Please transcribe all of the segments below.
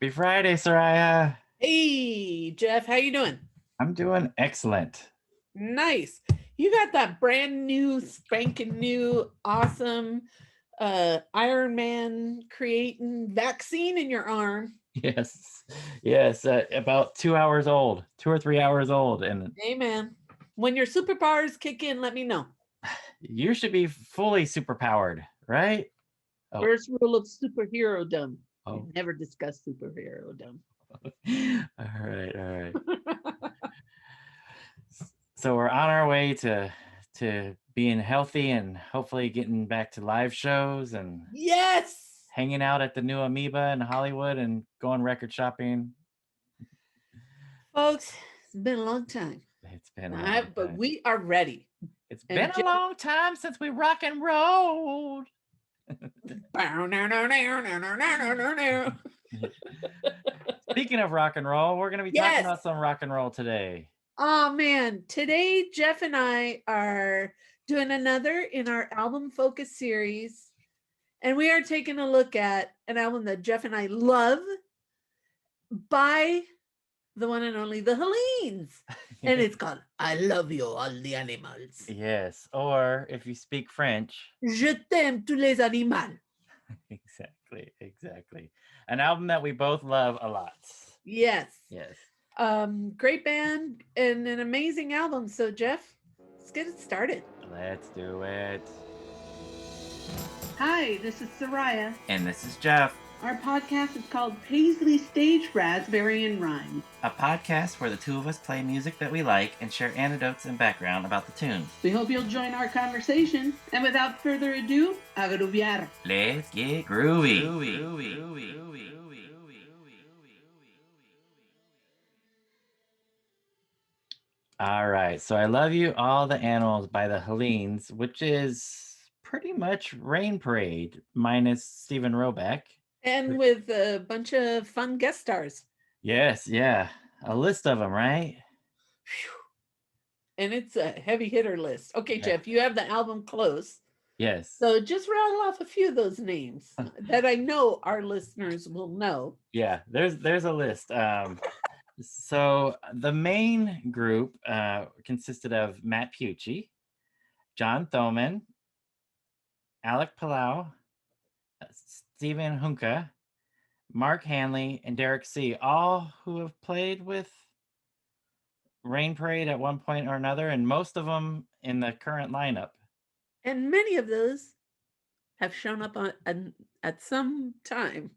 Happy Friday, Soraya. Hey, Jeff, how you doing? I'm doing excellent. Nice. You got that brand new, spanking new, awesome Iron Man creating vaccine in your arm. Yes, yes, about 2 hours old, 2 or 3 hours old, and Amen. When your superpowers kick in, let me know. you should be fully superpowered, right? Oh, First rule of superhero dumb. oh. Never discuss superhero dumb. All right. So we're on our way to being healthy and hopefully getting back to live shows and Yes. hanging out at the new Amoeba in Hollywood and going record shopping. Folks, it's been a long time. It's been a long But time. we are ready. It's been And a Jeff, long time since we rock and rolled. Speaking of rock and roll, we're going to be talking yes. about some rock and roll today. Oh man, today Jeff and I are doing another in our album focus series, and we are taking a look at an album that Jeff and I love by the one and only the Hellenes. And it's called I Love You, All the Animals. Yes, or if you speak French. Je t'aime tous les animaux. Exactly. An album that we both love a lot. Yes. Yes. Great band and an amazing album. So Jeff, let's get it started. Let's do it. Hi, this is Soraya. And this is Jeff. Our podcast is called Paisley Stage Raspberry and Rhyme. A podcast where the two of us play music that we like and share anecdotes and background about the tunes. We hope you'll join our conversation. And without further ado, a grooviar. Let's get groovy. All right, so I Love You, All the Animals by the Hellenes, which is pretty much Rain Parade minus Stephen Robeck. And with a bunch of fun guest stars. Yes, yeah. A list of them, right? And it's a heavy hitter list. Okay, Yeah. Jeff, you have the album close. Yes. So just rattle off a few of those names that I know our listeners will know. Yeah, there's a list. So the main group consisted of Matt Pucci, John Thoman, Alec Palau, Stephen Hunka, Mark Hanley, and Derek C., all who have played with Rain Parade at one point or another, and most of them in the current lineup. And many of those have shown up at some time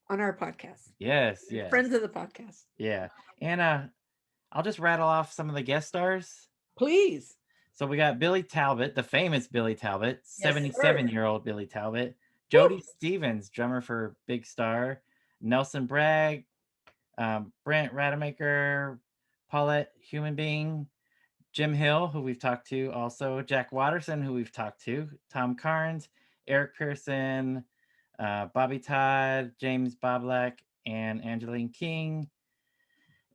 on our podcast. Yes. Friends of the podcast. Yeah. And I'll just rattle off some of the guest stars. Please. So we got Billy Talbot, the famous Billy Talbot, 77-year-old Billy Talbot. Jody Stevens, drummer for Big Star. Nelson Bragg, Brent Rademacher, Paulette Human Being, Jim Hill, who we've talked to also, Jack Watterson, who we've talked to, Tom Carnes, Eric Pearson, Bobby Todd, James Boblak, and Angeline King,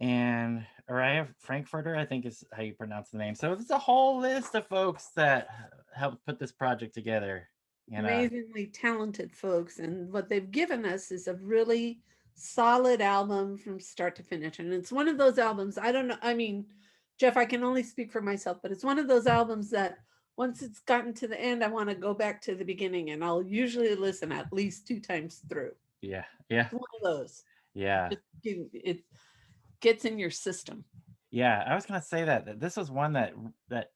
and Araya Frankfurter, I think is how you pronounce the name. So it's a whole list of folks that helped put this project together. And, amazingly talented folks. And what they've given us is a really solid album from start to finish. And it's one of those albums, I don't know, I mean, Jeff, I can only speak for myself, but it's one of those albums that once it's gotten to the end, I want to go back to the beginning, and I'll usually listen at least 2 times through. Yeah. It's one of those. Yeah. It gets in your system. Yeah, I was gonna say that this was one that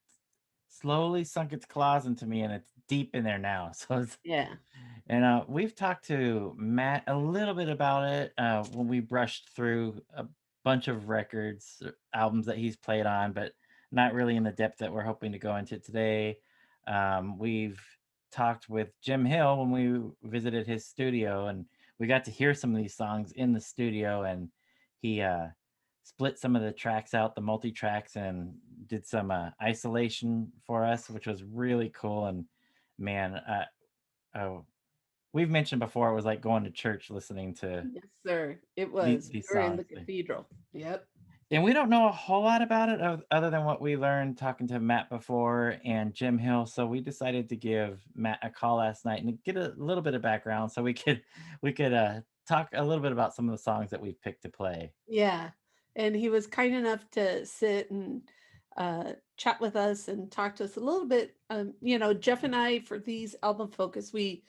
slowly sunk its claws into me, and it's deep in there now. So it's, yeah. And we've talked to Matt a little bit about it when we brushed through a bunch of records, albums that he's played on, but not really in the depth that we're hoping to go into today. We've talked with Jim Hill when we visited his studio, and we got to hear some of these songs in the studio, and he split some of the tracks out, the multi-tracks, and did some isolation for us, which was really cool. And man, we've mentioned before, it was like going to church listening to. Yes, sir. It was. These We were in the songs. cathedral. Yep. And we don't know a whole lot about it other than what we learned talking to Matt before and Jim Hill. So we decided to give Matt a call last night and get a little bit of background so we could talk a little bit about some of the songs that we've picked to play. Yeah. And he was kind enough to sit and chat with us and talk to us a little bit. Jeff and I, for these album focus, we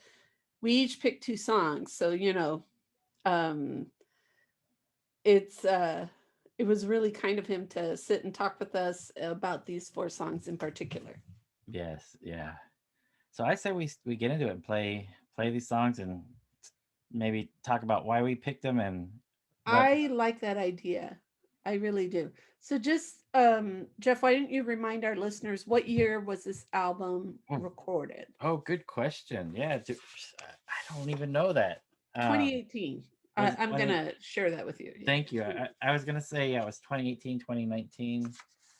each picked two songs. So, um, it's it was really kind of him to sit and talk with us about these four songs in particular. Yes, yeah. So I say we get into it and play these songs and maybe talk about why we picked them and what. I like that idea. I really do. So just Jeff, why don't you remind our listeners what year was this album Oh, recorded? good question. Yeah, I don't even know that. 2018. Was it I'm 20? gonna share that with you. Yeah. Thank you. I was gonna say, yeah, it was 2018, 2019.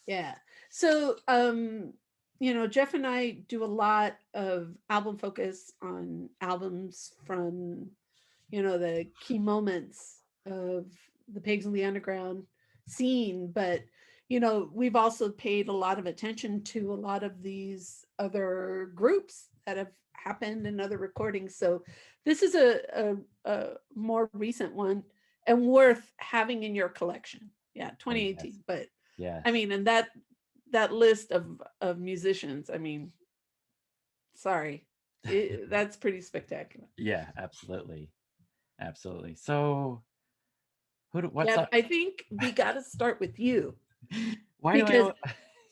Yeah. So Jeff and I do a lot of album focus on albums from the key moments of the Pigs in the Underground scene, but we've also paid a lot of attention to a lot of these other groups that have happened in other recordings. So this is a more recent one and worth having in your collection. Yeah, 2018. Yes. But Yes. I mean, and that list of musicians, I mean, sorry, that's pretty spectacular. Yeah, absolutely. Absolutely. So what's Jeff, up? I think we got to start with you Why do because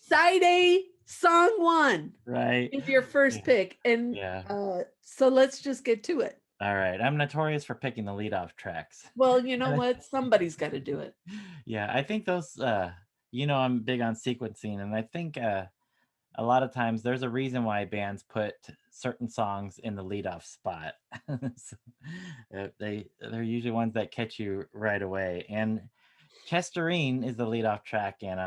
side A, song one right? is your first pick. And Yeah. so let's just get to it. All right. I'm notorious for picking the lead off tracks. Well, you know what? Somebody's got to do it. Yeah, I think those I'm big on sequencing, and I think a lot of times there's a reason why bands put certain songs in the leadoff spot. So, they're usually ones that catch you right away. And Chesterine is the leadoff track, and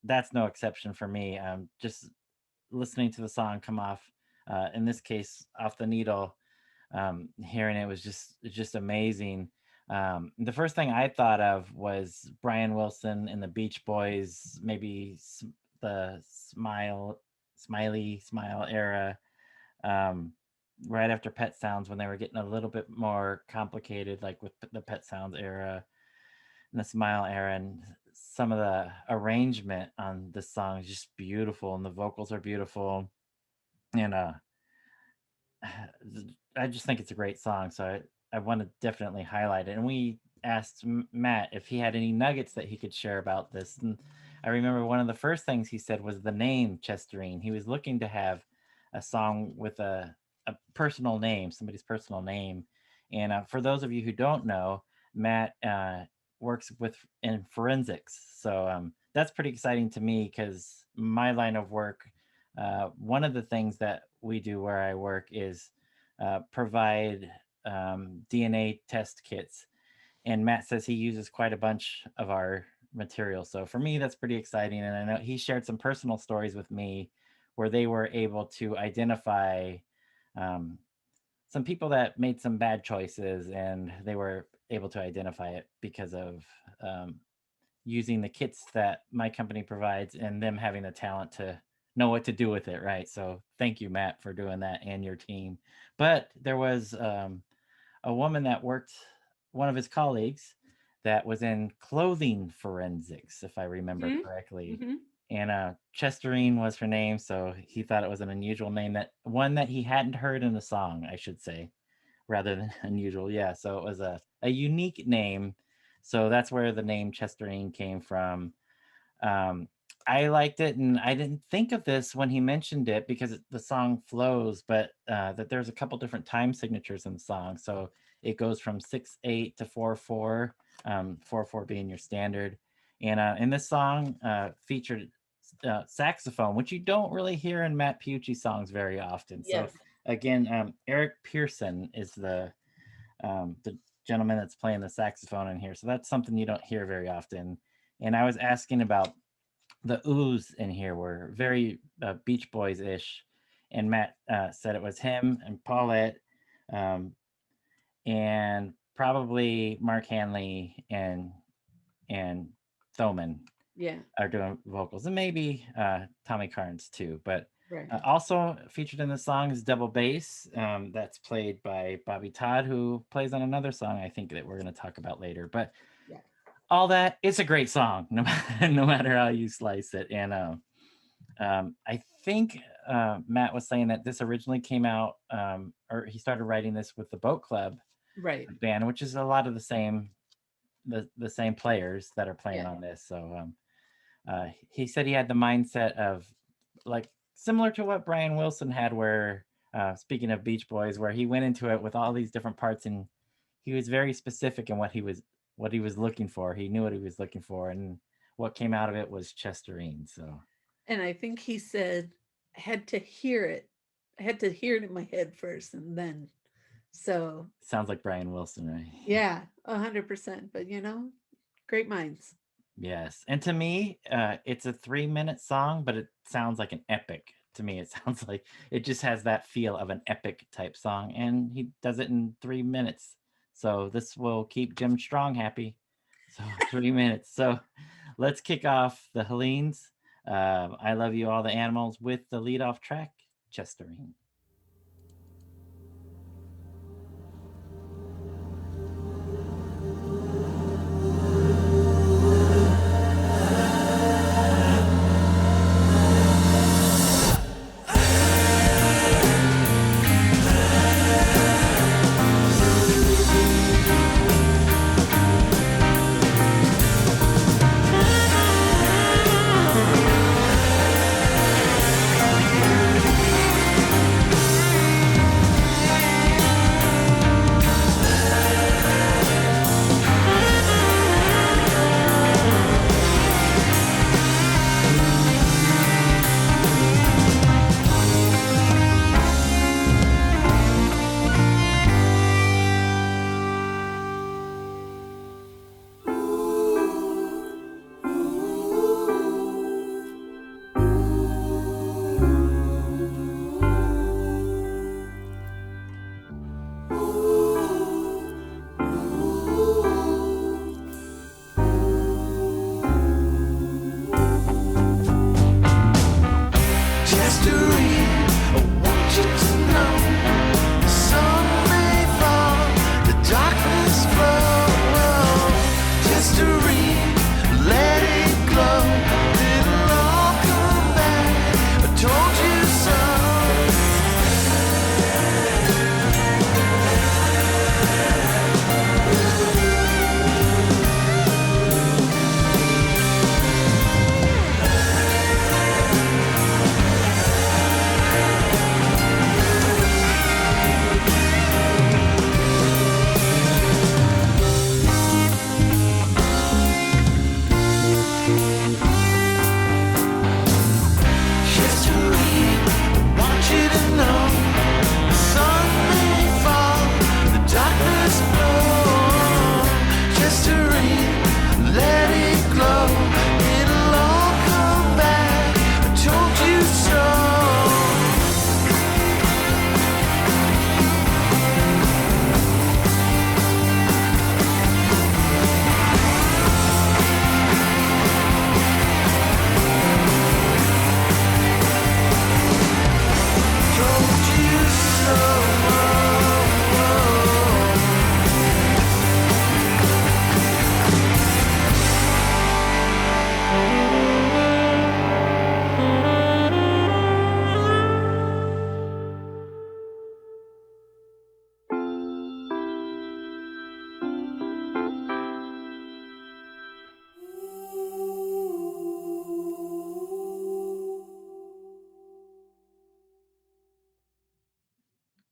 that's no exception for me. Just listening to the song come off, in this case, off the needle, hearing it was just amazing. The first thing I thought of was Brian Wilson and the Beach Boys, maybe the Smile era, um, right after Pet Sounds when they were getting a little bit more complicated, like with the Pet Sounds era and the Smile era, and some of the arrangement on this song is just beautiful, and the vocals are beautiful, and I just think it's a great song, so I want to definitely highlight it. And we asked Matt if he had any nuggets that he could share about this. And I remember one of the first things he said was the name Chesterine. He was looking to have a song with a personal name, somebody's personal name. And for those of you who don't know, Matt works in forensics, so that's pretty exciting to me because my line of work. One of the things that we do where I work is provide DNA test kits. And Matt says he uses quite a bunch of our material. So for me, that's pretty exciting. And I know he shared some personal stories with me where they were able to identify um, some people that made some bad choices, and they were able to identify it because of using the kits that my company provides and them having the talent to know what to do with it, right? So thank you, Matt, for doing that and your team. But there was a woman that worked, one of his colleagues, that was in clothing forensics, if I remember correctly. Mm-hmm. And Chesterine was her name, so he thought it was an unusual name, that one that he hadn't heard in the song, I should say, rather than unusual. Yeah, so it was a unique name. So that's where the name Chesterine came from. I liked it, and I didn't think of this when he mentioned it because the song flows, but that there's a couple different time signatures in the song. So it goes from 6/8 to 4/4, 4/4 being your standard. And in this song, featured saxophone, which you don't really hear in Matt Pucci songs very often. Yes. So again, Eric Pearson is the gentleman that's playing the saxophone in here. So that's something you don't hear very often. And I was asking about the oohs in here were very Beach Boys ish, and Matt said it was him and Paulette, and probably Mark Hanley and Thoman. Yeah. are doing vocals, and maybe Tommy Carnes too. But Right. also featured in the song is double bass. That's played by Bobby Todd, who plays on another song I think that we're going to talk about later. But Yeah. all that, it's a great song, no matter how you slice it. And I think Matt was saying that this originally came out, or he started writing this with the Boat Club Right. band, which is a lot of the same players that are playing Yeah. on this. So he said he had the mindset of like similar to what Brian Wilson had, where speaking of Beach Boys, where he went into it with all these different parts, and he was very specific in what he was looking for. He knew what he was looking for, and what came out of it was Chesterine. So And I think he said, I had to hear it. I had to hear it in my head first and then. So sounds like Brian Wilson, right? yeah, 100%. But great minds. Yes. And to me, it's a 3-minute song, but it sounds like an epic. To me, it sounds like it just has that feel of an epic type song, and he does it in 3 minutes. So this will keep Jim Strong happy. So 3 minutes. So let's kick off the Hellenes. I Love You, All the Animals with the lead off track, Chesterine.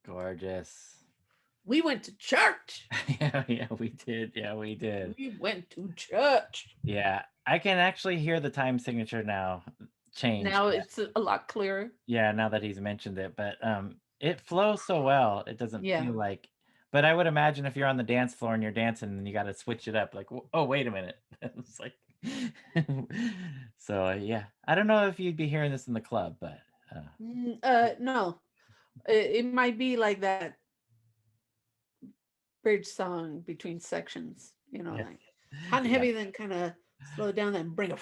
Gorgeous. We went to church. Yeah, we did. Yeah, we did. We went to church. Yeah, I can actually hear the time signature now change. Now it's a lot clearer. Yeah, now that he's mentioned it, but it flows so well. It doesn't Yeah. feel like. But I would imagine if you're on the dance floor and you're dancing and you got to switch it up, like, oh, wait a minute. It's like, so yeah, I don't know if you'd be hearing this in the club, but no, it might be like that bridge song between sections, Yeah. like hot and heavy, then kind of slow it down, then bring it.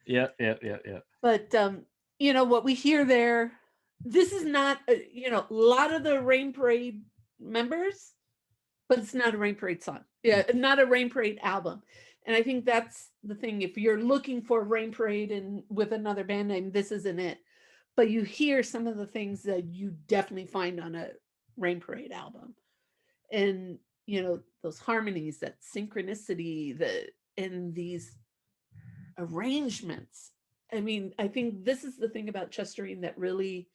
Yep. But what we hear there, this is not a lot of the Rain Parade members, but it's not a Rain Parade song. Yeah, not a Rain Parade album. And I think that's the thing. If you're looking for Rain Parade and with another band name, this isn't it. But you hear some of the things that you definitely find on a Rain Parade album. And those harmonies, that synchronicity, and these arrangements. I mean, I think this is the thing about Chesterine that really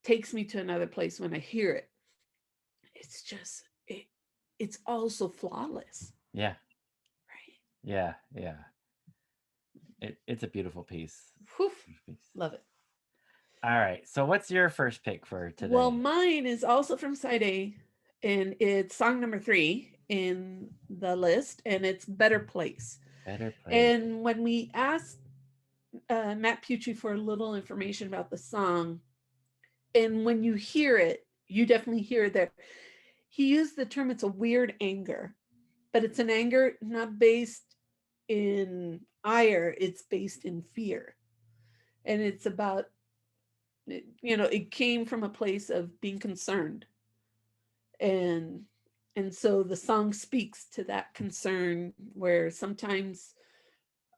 takes me to another place when I hear it. It's just it's also flawless. Yeah. Right. Yeah. It's a beautiful piece. Love it. All right. So what's your first pick for today? Well, mine is also from side A, and it's song number 3 in the list, and it's Better Place. Better Place. And when we asked Matt Pucci for a little information about the song, and when you hear it, you definitely hear that he used the term, it's a weird anger, but it's an anger not based in ire, it's based in fear. And it's about, it came from a place of being concerned. And so the song speaks to that concern, where sometimes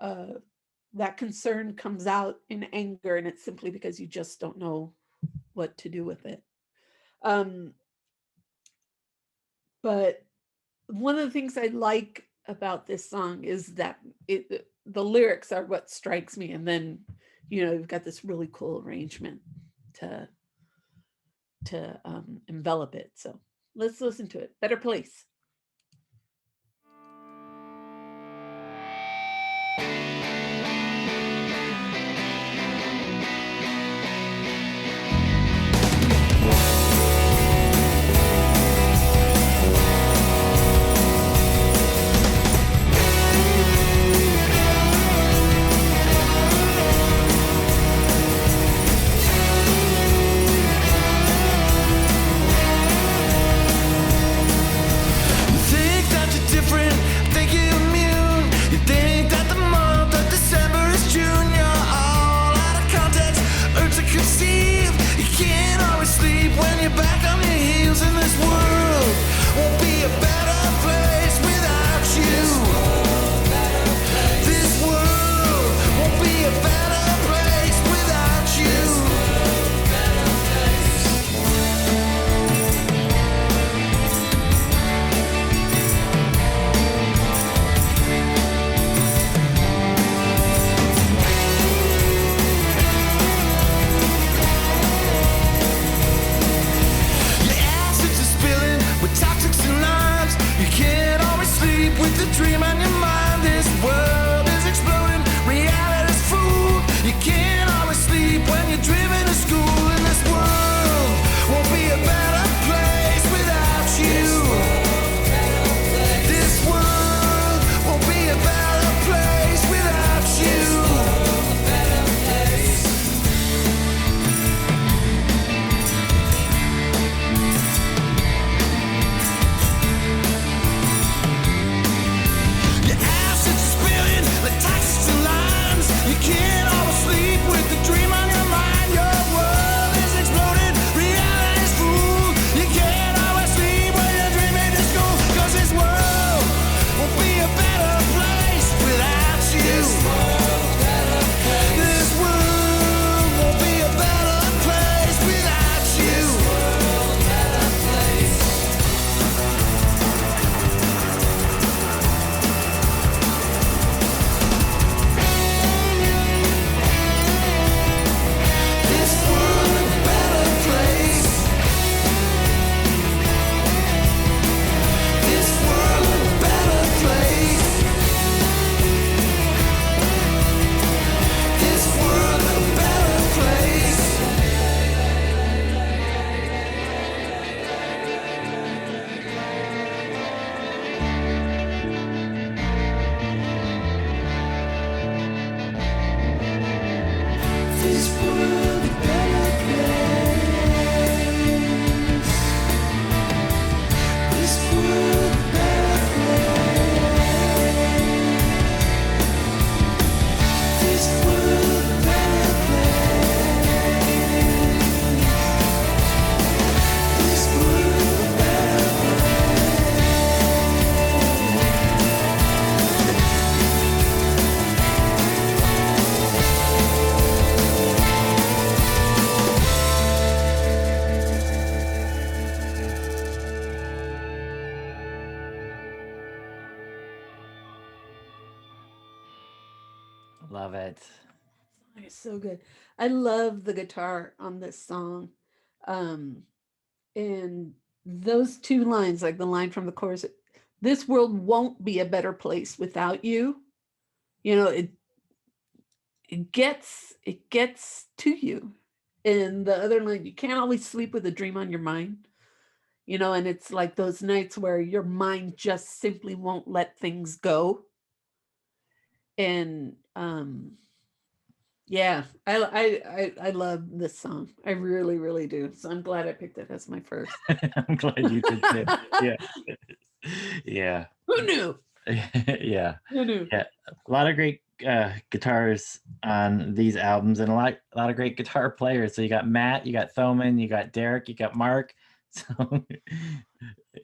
that concern comes out in anger, and it's simply because you just don't know what to do with it. But one of the things I like about this song is that the lyrics are what strikes me, and then you've got this really cool arrangement to envelop it. So let's listen to it. Better Place. it. It's so good. I love the guitar on this song. Um, and those two lines, like the line from the chorus, this world won't be a better place without you. You know, it gets to you. And the other line, you can't always sleep with a dream on your mind. You know, and it's like those nights where your mind just simply won't let things go. And yeah, I love this song. I really, really do. So I'm glad I picked it as my first. I'm glad you did too. Yeah. Yeah. Who knew? Yeah. Who knew? Yeah. A lot of great guitars on these albums, and a lot of great guitar players. So you got Matt, you got Thoman, you got Derek, you got Mark. So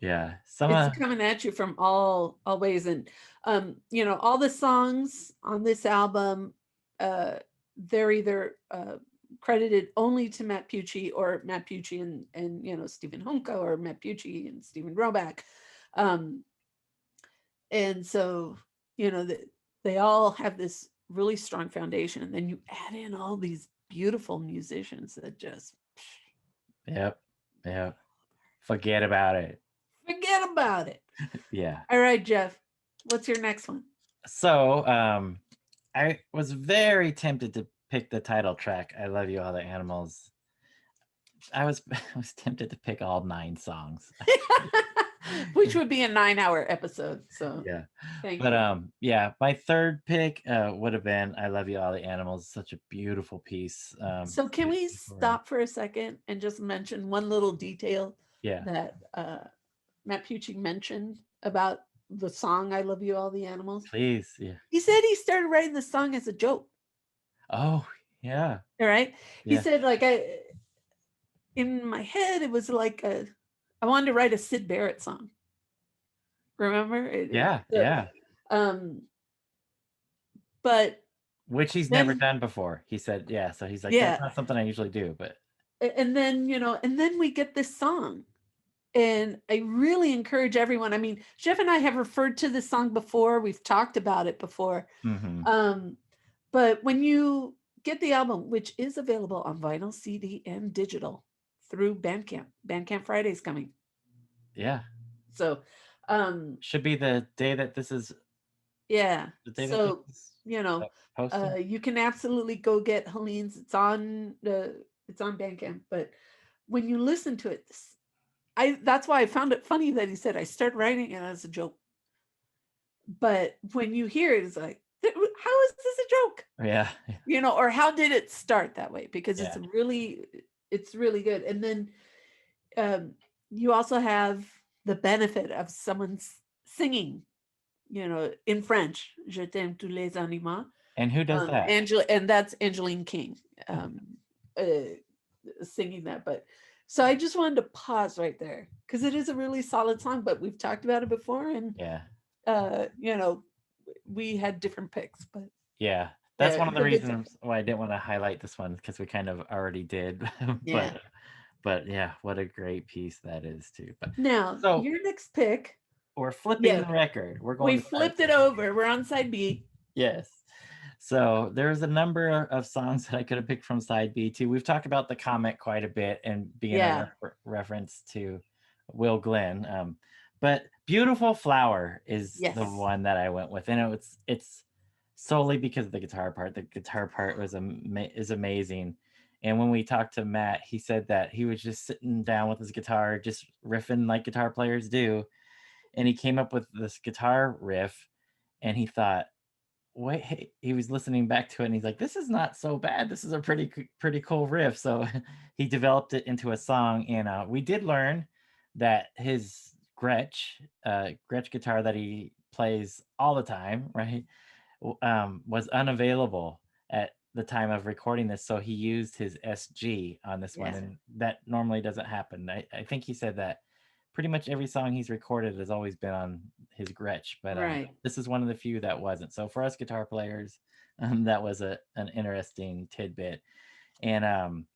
yeah. It's coming at you from all ways. And you know, all the songs on this album, they're either credited only to Matt Pucci, or Matt Pucci and you know, Stephen Honka, or Matt Pucci and Stephen Roback. And so, you know, they all have this really strong foundation, and then you add in all these beautiful musicians that just Yep. Forget about it. forget about it. Yeah. All right, Jeff, what's your next one? So I was very tempted to pick the title track, I Love You All the Animals. I was tempted to pick all 9 songs. Which would be a 9-hour episode. So Yeah. thank But you. yeah, my third pick would have been I Love You All the Animals. Such a beautiful piece. So can we Beautiful. stop for a second and just mention one little detail Yeah. that Matt Pucci mentioned about the song I Love You All the Animals? Please. Yeah. He said he started writing the song as a joke. Oh, yeah. All right. He Yeah. said, like, in my head, it was like I wanted to write a Syd Barrett song. Remember? Yeah. But Which he's never done before. He said, yeah. So he's like, that's not something I usually do. But and then, you know, and then we get this song. And I really encourage everyone. I mean, Jeff and I have referred to this song before. We've talked about it before. But when you get the album, which is available on vinyl, CD, and digital through Bandcamp Friday's coming. Yeah. So should be the day that this is. Yeah. The day So, that this is you know, posted. you can absolutely go get Hellenes. It's on Bandcamp. But when you listen to it, that's why I found it funny that he said I started writing it as a joke. But when you hear it, it's like, how is this a joke? Yeah. You know, or how did it start that way? Because it's really good. And then you also have the benefit of someone singing, you know, in French, Je t'aime tous les animaux. And who does that? And that's Angeline King singing that. But so I just wanted to pause right there because it is a really solid song, but we've talked about it before, and you know, we had different picks, but that's one of the reasons why I didn't want to highlight this one, because we kind of already did. But yeah, what a great piece that is too. But now, so your next pick, we're flipping the record. We flipped it over. We're on side B. Yes. So there's a number of songs that I could have picked from side B too. We've talked about the comic quite a bit and being a reference to Will Glenn. But Beautiful Flower is the one that I went with, and it's solely because of the guitar part. The guitar part is amazing. And when we talked to Matt, he said that he was just sitting down with his guitar, just riffing like guitar players do, and he came up with this guitar riff, and he thought, wait, he was listening back to it, and he's like, this is not so bad. This is a pretty cool riff. So he developed it into a song. And we did learn that his Gretsch guitar that he plays all the time, right, was unavailable at the time of recording this. So he used his SG on this one, and that normally doesn't happen. I think he said that pretty much every song he's recorded has always been on his Gretsch, but this is one of the few that wasn't. So for us guitar players, that was an interesting tidbit. And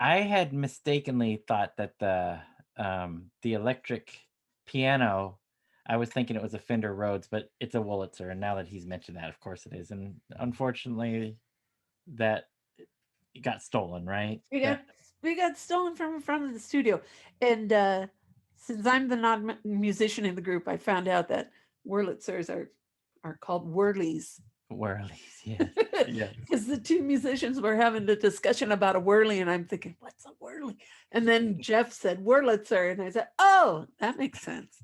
I had mistakenly thought that the electric piano I was thinking it was a Fender Rhodes, but it's a Wurlitzer. And now that he's mentioned that, of course it is. And unfortunately, that it got stolen, right? We got stolen from in front of the studio, and since I'm the non-musician in the group, I found out that Wurlitzers are called whirlies. Whirlies, yeah, yeah. Because the two musicians were having a discussion about a whirly, and I'm thinking, what's a whirly? And then Jeff said Wurlitzer, and I said, oh, that makes sense.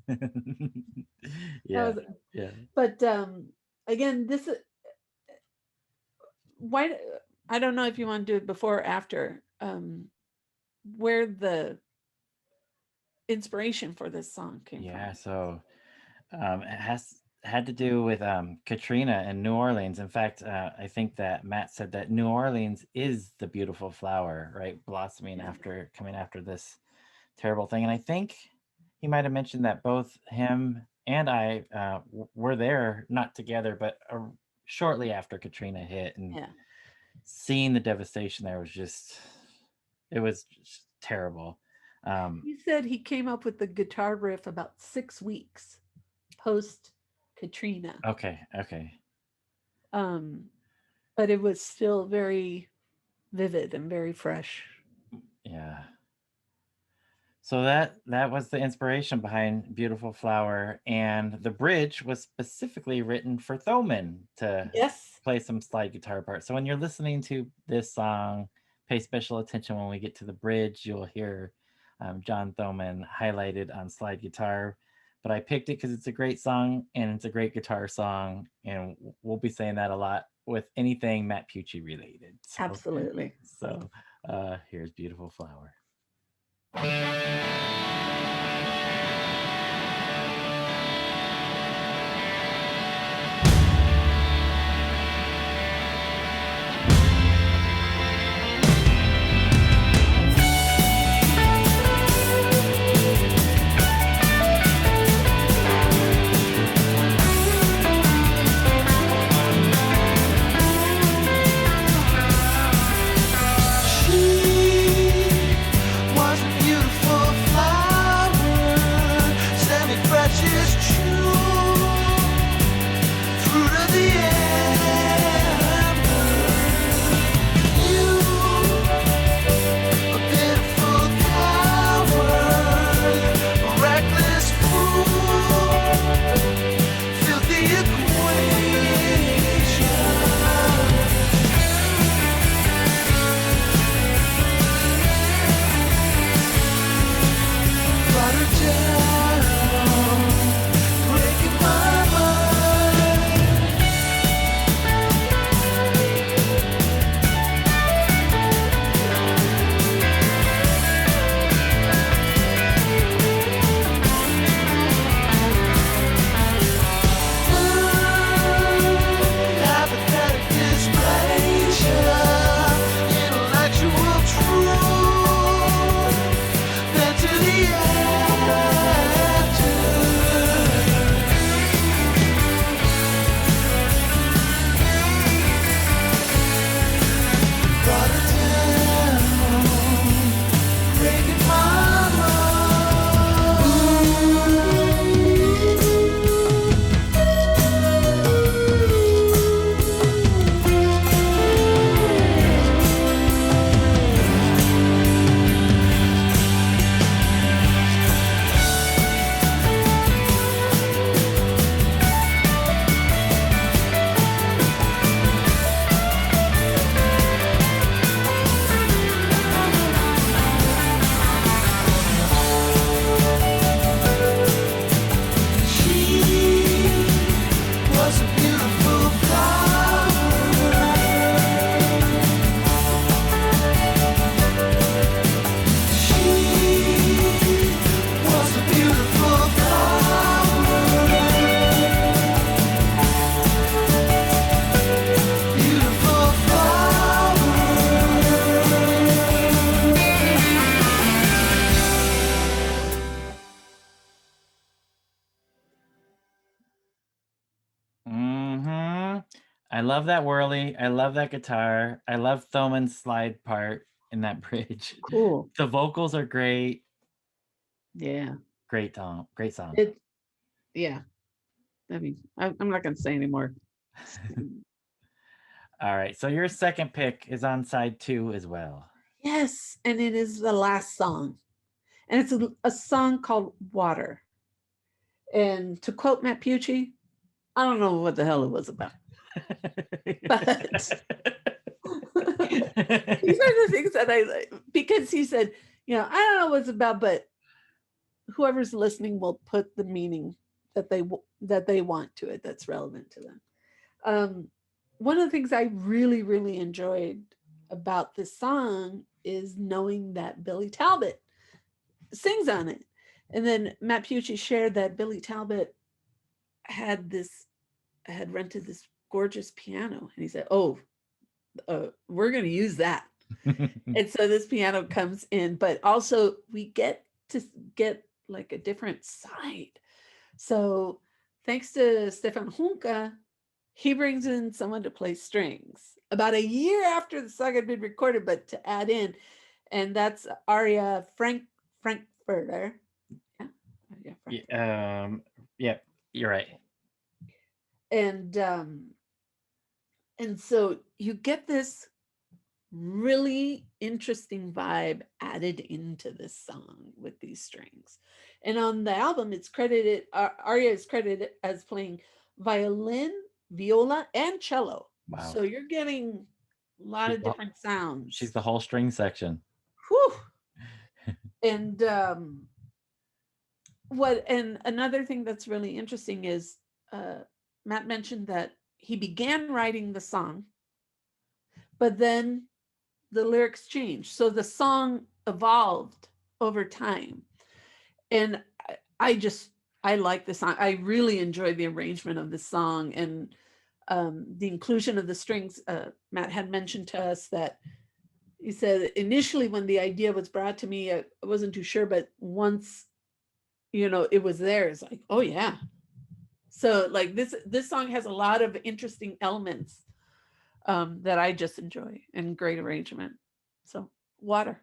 Yeah, yeah. But again, this is why I don't know if you want to do it before or after. Where the inspiration for this song came from. Yeah, so it had to do with Katrina in New Orleans. In fact, I think that Matt said that New Orleans is the beautiful flower, right, blossoming after coming after this terrible thing. And I think he might have mentioned that both him and I were there, not together, but shortly after Katrina hit, and seeing the devastation there was just terrible. He said he came up with the guitar riff about 6 weeks post Katrina. Okay. But it was still very vivid and very fresh. Yeah. So that was the inspiration behind Beautiful Flower, and the bridge was specifically written for Thoman to play some slide guitar parts. So when you're listening to this song, pay special attention when we get to the bridge. You'll hear John Thoman highlighted on slide guitar. But I picked it because it's a great song and it's a great guitar song, and we'll be saying that a lot with anything Matt Pucci related. So, absolutely. So here's Beautiful Flower. I love that whirly. I love that guitar. I love Thoman's slide part in that bridge. Cool. The vocals are great. Yeah. Great song. Yeah. I mean, I'm not going to say anymore. All right. So your second pick is on side 2 as well. Yes, and it is the last song. And it's a song called Water. And to quote Matt Pucci, I don't know what the hell it was about. But these are the things that I like, because he said, I don't know what it's about, but whoever's listening will put the meaning that they want to it that's relevant to them. One of the things I really, really enjoyed about this song is knowing that Billy Talbot sings on it. And then Matt Pucci shared that Billy Talbot had rented this gorgeous piano, and he said, "Oh, we're going to use that." And so this piano comes in, but also we get to get like a different side. So thanks to Stefan Hunka, he brings in someone to play strings about a year after the song had been recorded, but to add in, and that's Aria Frankfurter. Yeah, you're right. And so you get this really interesting vibe added into this song with these strings. And on the album, it's credited, Aria is credited as playing violin, viola, and cello. Wow. So you're getting a lot of different sounds. She's the whole string section. Whew. And another thing that's really interesting is Matt mentioned that he began writing the song, but then the lyrics changed. So the song evolved over time. And I like the song. I really enjoyed the arrangement of the song, and the inclusion of the strings. Matt had mentioned to us that he said initially when the idea was brought to me, I wasn't too sure, but once, it was there, it's like, oh yeah. So like this song has a lot of interesting elements that I just enjoy, and great arrangement. So Water.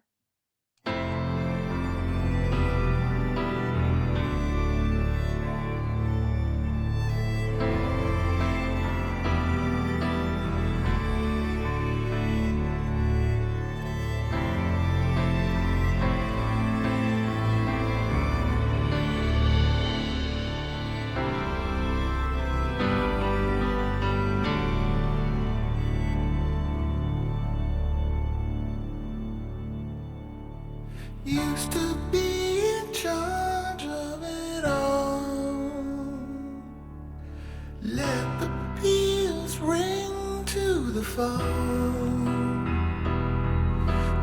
Used to be in charge of it all. Let the peals ring to the fall.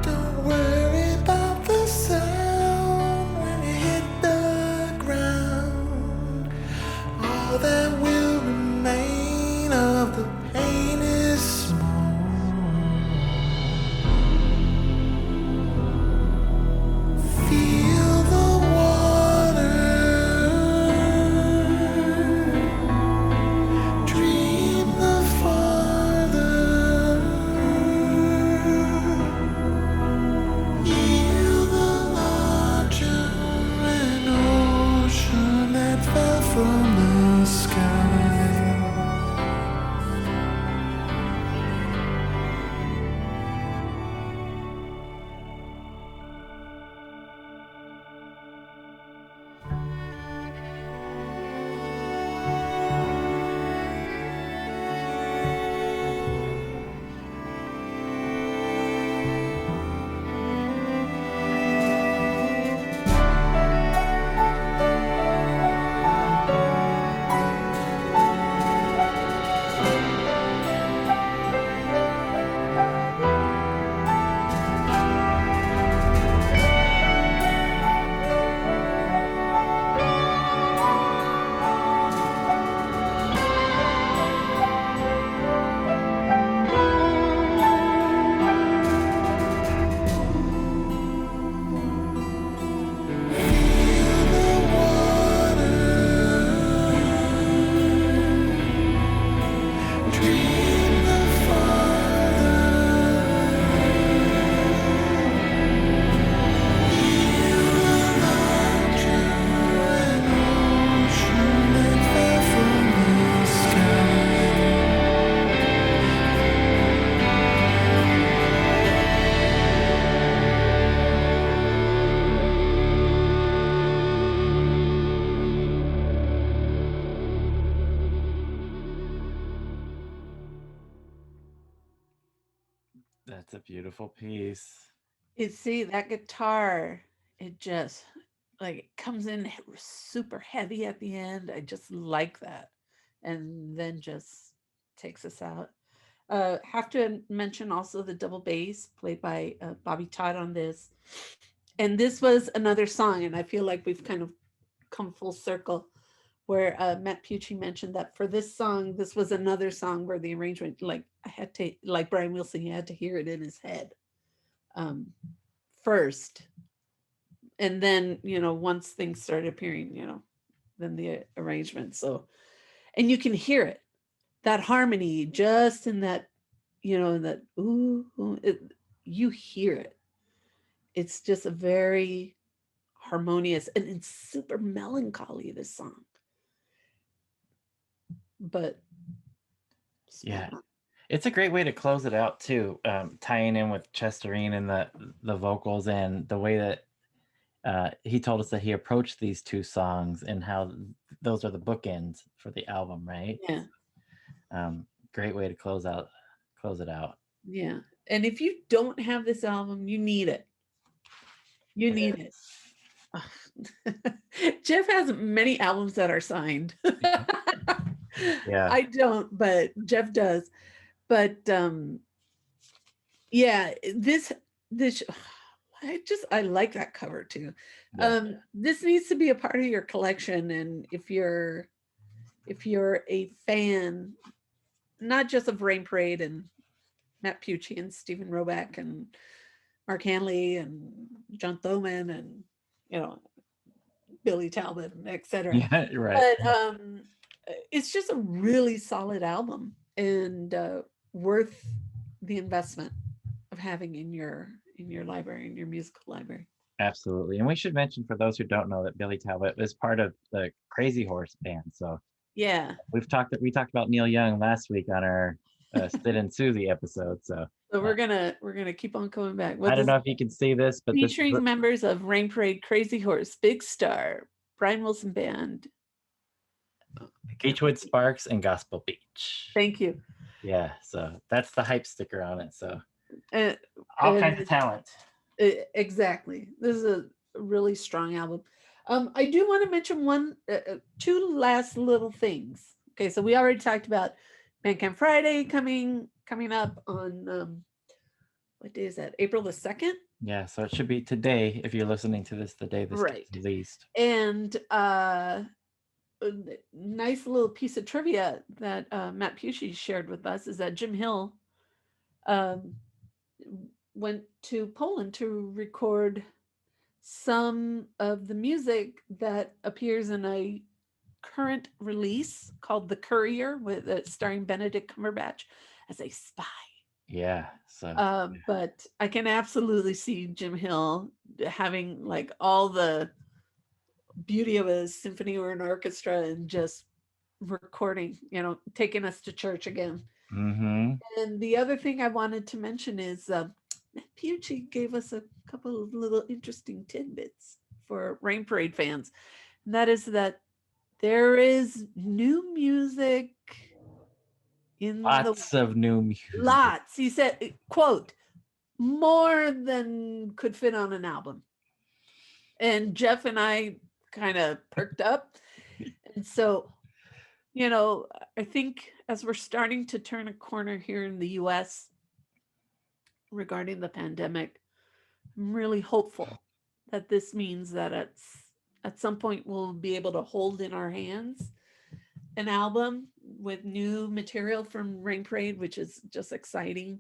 Don't worry about the sound when you hit the ground. All that will remain of the pain is small. Feel the water, dream the farther. That's a beautiful piece. See that guitar, it just like it comes in super heavy at the end. I just like that. And then just takes us out. Have to mention also the double bass played by Bobby Todd on this. And this was another song, and I feel like we've kind of come full circle where Matt Pucci mentioned that for this song, this was another song where the arrangement, like I had to, like Brian Wilson, he had to hear it in his head first. And then, once things started appearing, then the arrangement. So, and you can hear it, that harmony just in that, that, ooh, you hear it. It's just a very harmonious and it's super melancholy, this song. But yeah, it's a great way to close it out too, tying in with Chesterine and the vocals and the way that he told us that he approached these two songs and how those are the bookends for the album, right? Yeah. Great way to close it out. Yeah. And if you don't have this album, you need it. You need it. Jeff has many albums that are signed. Yeah. I don't, but Jeff does. But yeah, this I like that cover too. Yeah. This needs to be a part of your collection, and if you're a fan, not just of Rain Parade and Matt Pucci and Stephen Roback and Mark Hanley and John Thoman and Billy Talbot, etc. Yeah, right. But it's just a really solid album and worth the investment of having in your library, in your musical library. Absolutely. And we should mention, for those who don't know, that Billy Talbot is part of the Crazy Horse band. So yeah, we talked about Neil Young last week on our Sid and Susie episode. So we're gonna keep on coming back. I don't know if you can see this, but featuring members of Rain Parade, Crazy Horse, Big Star, Brian Wilson Band, Beechwood Sparks, and Gospel Beach. Thank you. Yeah, so that's the hype sticker on it. So all kinds of talent. Exactly. This is a really strong album. I do want to mention two last little things. Okay, so we already talked about Bandcamp Friday coming up on what day is that? April the 2nd? Yeah, so it should be today if you're listening to this, the day this gets released. And a nice little piece of trivia that Matt Pucci shared with us is that Jim Hill went to Poland to record some of the music that appears in a current release called The Courier, with starring Benedict Cumberbatch as a spy. Yeah. So but I can absolutely see Jim Hill having like all the beauty of a symphony or an orchestra and just recording, taking us to church again. Mm-hmm. And the other thing I wanted to mention is Pucci gave us a couple of little interesting tidbits for Rain Parade fans. And that is that there is new music in lots of new music. Lots. He said, quote, more than could fit on an album. And Jeff and I kind of perked up. And so, I think as we're starting to turn a corner here in the US regarding the pandemic, I'm really hopeful that this means that at some point we'll be able to hold in our hands an album with new material from Rain Parade, which is just exciting.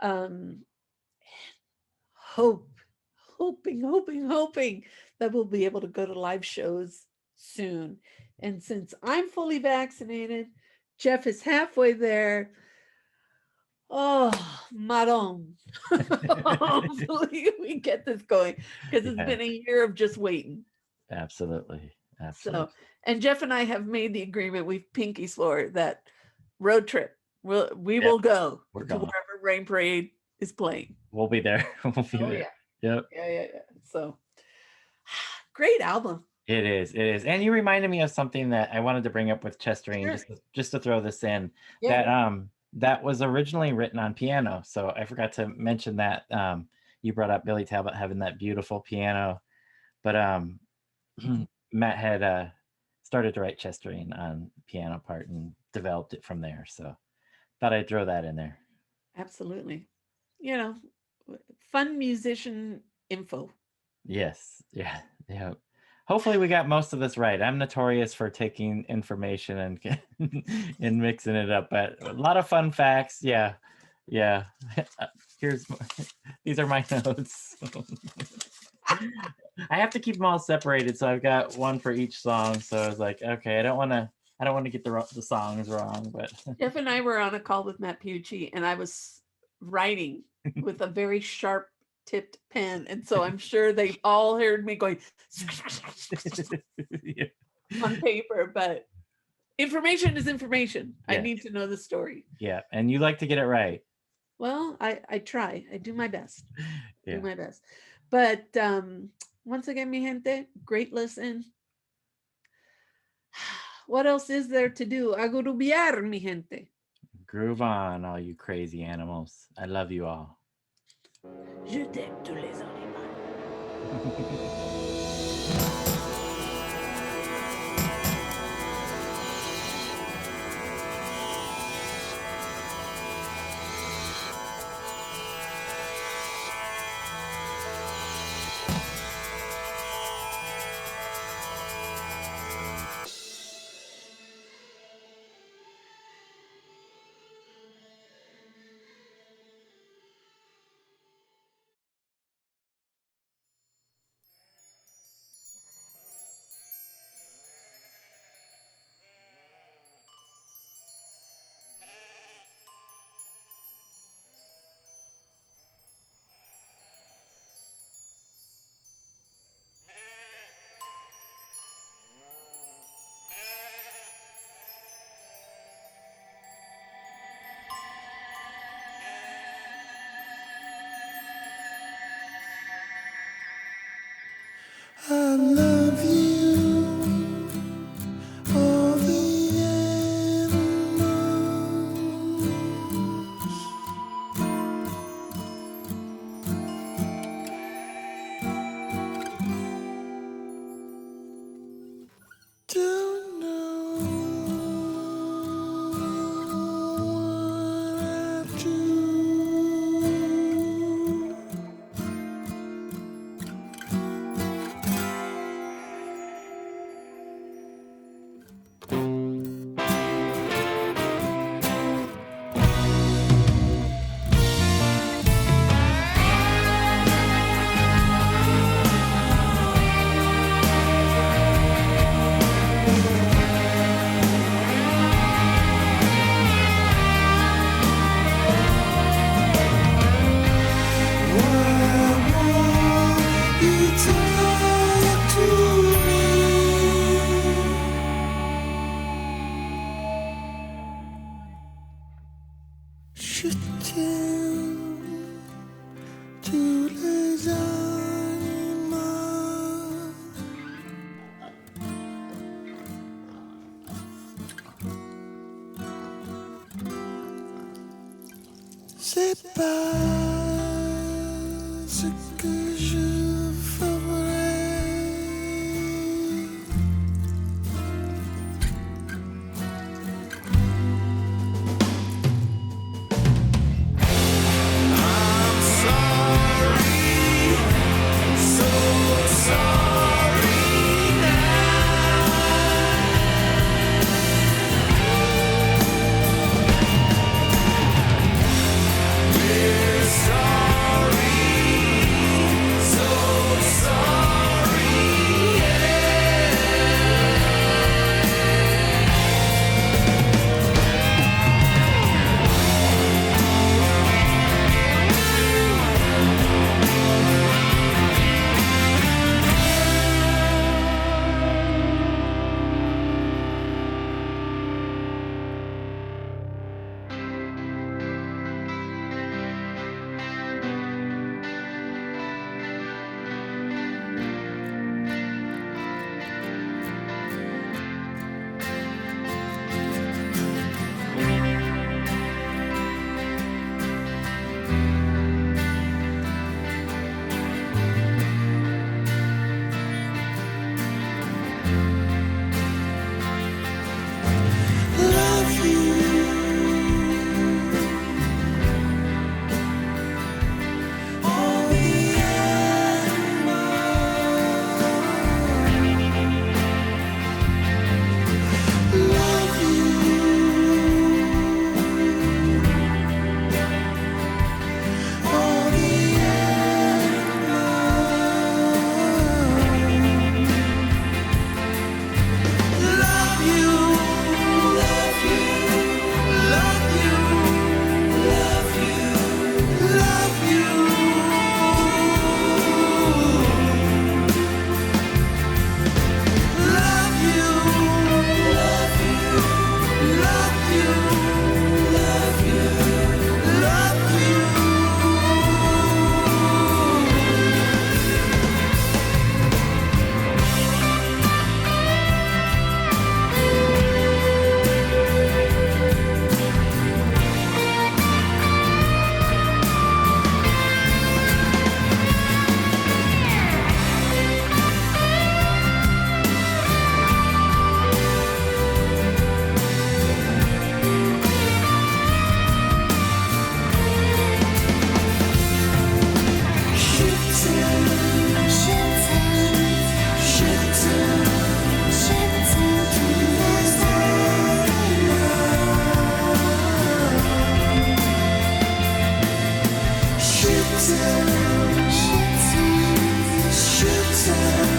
Hoping that we'll be able to go to live shows soon. And since I'm fully vaccinated, Jeff is halfway there. Oh, Maron. Hopefully we get this going, because it's been a year of just waiting. Absolutely. So, and Jeff and I have made the agreement, we've pinky swore that road trip, we will go to wherever Rain Parade is playing. We'll be there. We'll be there. Yeah. Yep. Yeah. So, great album. It is. And you reminded me of something that I wanted to bring up with Chesterine, just to throw this in. Yeah. That that was originally written on piano. So I forgot to mention that. You brought up Billy Talbot having that beautiful piano, but Matt had started to write Chesterine on piano part and developed it from there. So thought I'd throw that in there. Absolutely. You know, fun musician info. Yes. Yeah. Yeah. Hopefully we got most of this right. I'm notorious for taking information and and mixing it up, but a lot of fun facts. Yeah. Yeah. These are my notes. I have to keep them all separated, so I've got one for each song. So I was like, okay, I don't want to get the songs wrong, but Jeff and I were on a call with Matt Pucci, and I was writing with a very sharp tipped pen, and so I'm sure they've all heard me going yeah. on paper, but information is information. I Yeah. need to know the story. Yeah, and you like to get it right. Well, I try. I do my best. Yeah. Do my best. But once again, mi gente, great listen. What else is there to do? Agurubiar, mi gente. Groove on, all you crazy animals. I love you all. Je t'aime tous les animaux. I love you, all the animals. Don't know what I do. Je t'aime tous les animaux. C'est pas ce que je ferais. I'm sorry, so sorry now. We're Shit town.